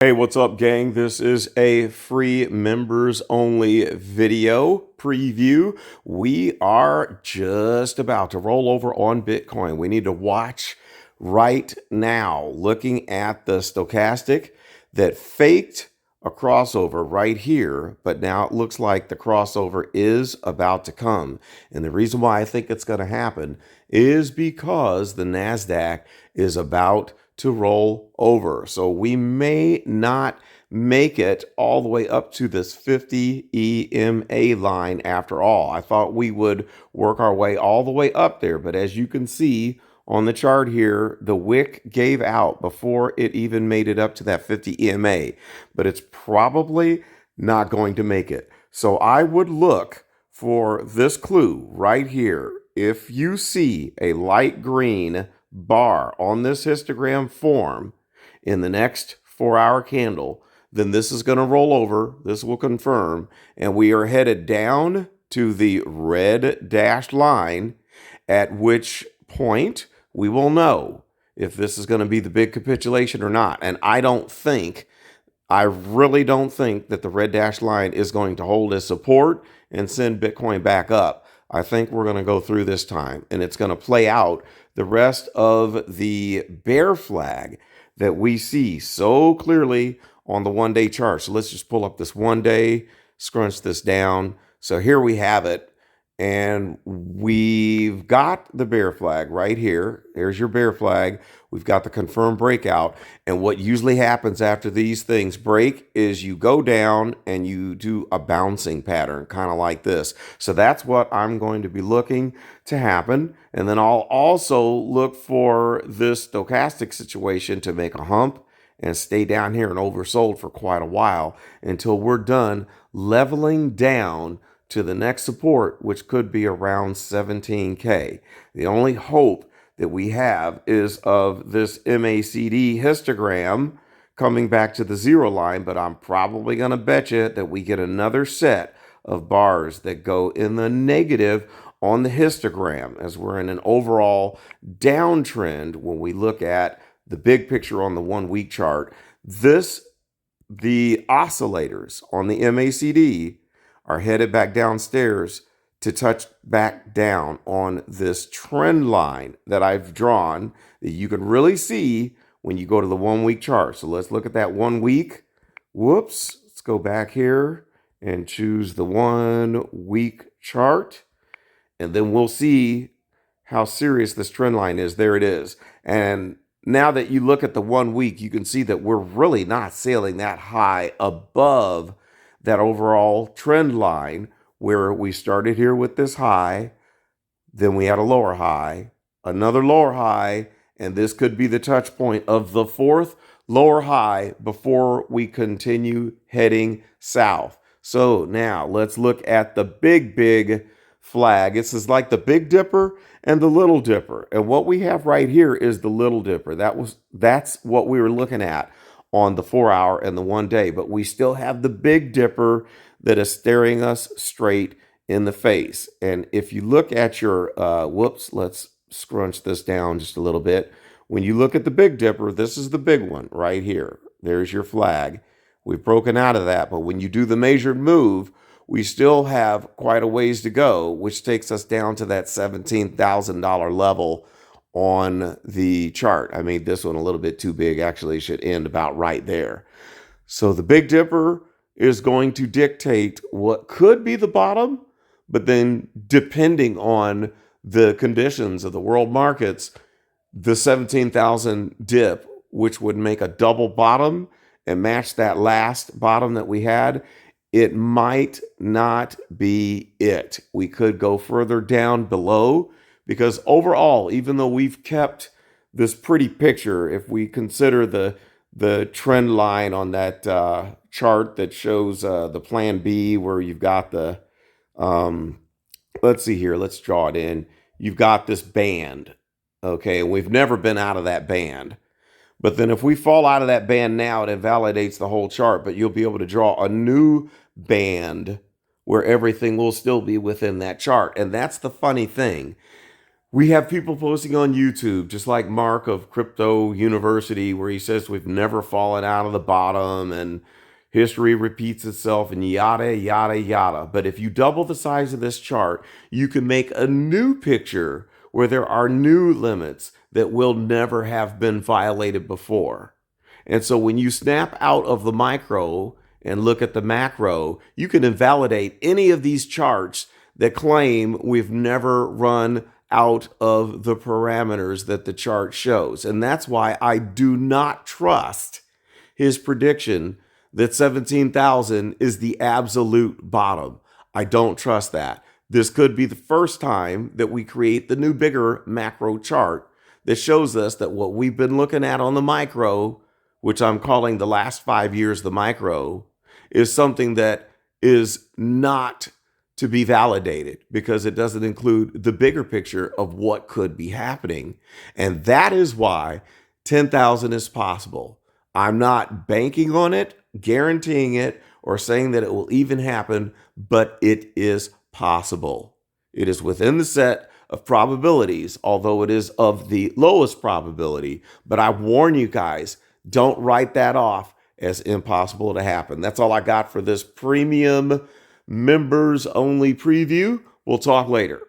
Hey, what's up, gang? This is a free members only video preview. We are just about to roll over on Bitcoin. We need to watch right now, looking at the stochastic that faked a crossover right here, but now it looks like the crossover is about to come. And the reason why I think it's going to happen is because the NASDAQ is about to roll over. So we may not make it all the way up to this 50 EMA line after all. I thought we would work our way all the way up there, but as you can see on the chart here, the wick gave out before it even made it up to that 50 EMA, but it's probably not going to make it. So I would look for this clue right here. If you see a light green bar on this histogram form in the next 4-hour candle, then this is going to roll over. This will confirm, and we are headed down to the red dashed line, at which point we will know if this is going to be the big capitulation or not. And I really don't think that the red dashed line is going to hold as support and send Bitcoin back up. I think we're going to go through this time, and it's going to play out the rest of the bear flag that we see so clearly on the one-day chart. So let's just pull up this one day, scrunch this down. So here we have it. And we've got the bear flag right here. There's your bear flag. We've got the confirmed breakout. And what usually happens after these things break is you go down and you do a bouncing pattern, kind of like this. So that's what I'm going to be looking to happen. And then I'll also look for this stochastic situation to make a hump and stay down here and oversold for quite a while until we're done leveling down to the next support, which could be around 17K. The only hope that we have is of this MACD histogram coming back to the zero line, but I'm probably going to bet you that we get another set of bars that go in the negative on the histogram, as we're in an overall downtrend when we look at the big picture on the 1 week chart. The oscillators on the MACD are headed back downstairs to touch back down on this trend line that I've drawn that you can really see when you go to the 1 week chart. So let's look at that 1 week. Whoops. Let's go back here and choose the 1 week chart. And then we'll see how serious this trend line is. There it is. And now that you look at the 1 week, you can see that we're really not sailing that high above that overall trend line, where we started here with this high, then we had a lower high, another lower high, and this could be the touch point of the fourth lower high before we continue heading south. So now let's look at the big flag. This is like the Big Dipper and the Little Dipper. And what we have right here is the Little Dipper. That's what we were looking at on the 4-hour and the 1 day, but we still have the Big Dipper that is staring us straight in the face. And if you look at your, let's scrunch this down just a little bit. When you look at the Big Dipper, this is the big one right here. There's your flag. We've broken out of that, but when you do the measured move, we still have quite a ways to go, which takes us down to that $17,000 level on the chart. I made this one a little bit too big. Actually, it should end about right there. So the Big Dipper is going to dictate what could be the bottom, but then depending on the conditions of the world markets, the 17,000 dip, which would make a double bottom and match that last bottom that we had, it might not be it. We could go further down below, because overall, even though we've kept this pretty picture, if we consider the trend line on that chart that shows the plan B, where you've got the, let's see here, let's draw it in. You've got this band, okay, and we've never been out of that band. But then if we fall out of that band now, it invalidates the whole chart, but you'll be able to draw a new band where everything will still be within that chart. And that's the funny thing. We have people posting on YouTube, just like Mark of Crypto University, where he says we've never fallen out of the bottom and history repeats itself and yada, yada, yada. But if you double the size of this chart, you can make a new picture where there are new limits that will never have been violated before. And so when you snap out of the micro and look at the macro, you can invalidate any of these charts that claim we've never run out of the parameters that the chart shows. And that's why I do not trust his prediction that 17,000 is the absolute bottom. I don't trust that. This could be the first time that we create the new bigger macro chart that shows us that what we've been looking at on the micro, which I'm calling the last 5 years the micro, is something that is not to be validated because it doesn't include the bigger picture of what could be happening. And that is why 10,000 is possible. I'm not banking on it, guaranteeing it, or saying that it will even happen, but it is possible. It is within the set of probabilities, although it is of the lowest probability. But I warn you guys, don't write that off as impossible to happen. That's all I got for this premium members only preview. We'll talk later.